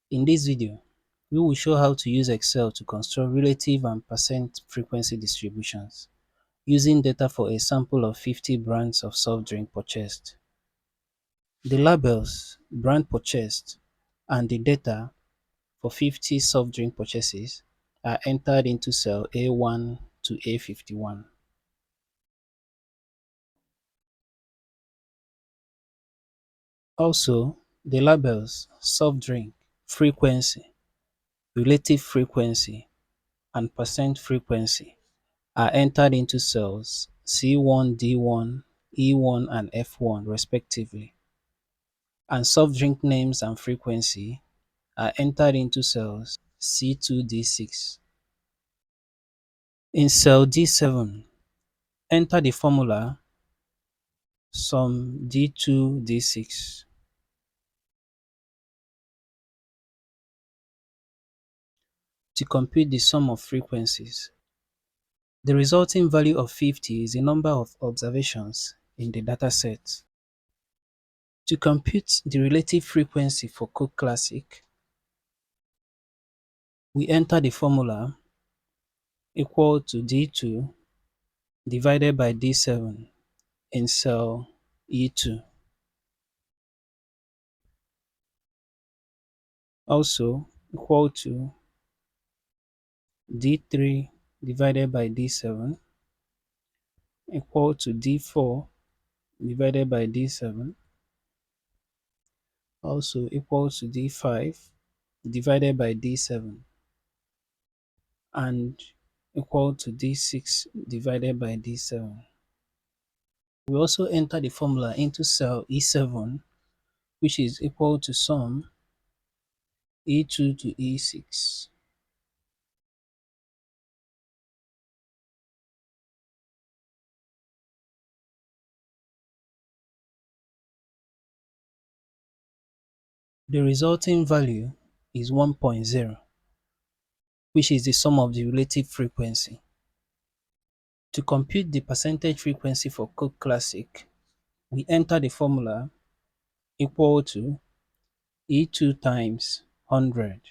In this video, we will show how to use Excel to construct relative and percent frequency distributions using data for a sample of 50 brands of soft drink purchased. The labels, brand purchased, and the data for 50 soft drink purchases are entered into cell A1 to A51. Also, the labels soft drink, frequency, relative frequency, and percent frequency are entered into cells C1, D1, E1, and F1 respectively, and soft drink names and frequency are entered into cells C2, D6. In cell D7, enter the formula sum D2, D6 to compute the sum of frequencies. The resulting value of 50 is the number of observations in the dataset. To compute the relative frequency for Coke Classic, we enter the formula equal to D2 divided by D7 in cell E2. Also equal to D3 divided by D7 equal to D4 divided by D7 also equal to D5 divided by D7 and equal to D6 divided by D7. We also enter the formula into cell E7, which is equal to sum E2 to E6. The resulting value is 1.0, which is the sum of the relative frequency. To compute the percentage frequency for Coke Classic, we enter the formula equal to E2 times 100.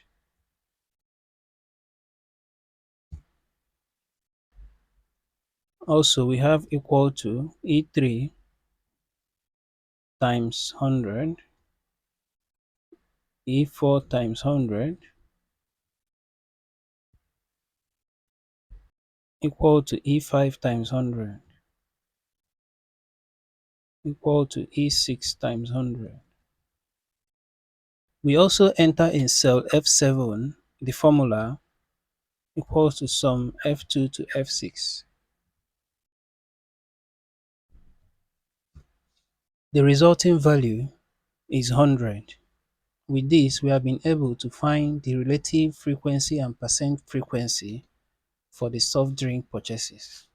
Also, we have equal to E3 times 100, E4 times 100, equal to E5 times 100, equal to E6 times 100. We also enter in cell F7 the formula equals to sum F2 to F6. The resulting value is 100. With this, we have been able to find the relative frequency and percent frequency for the soft drink purchases.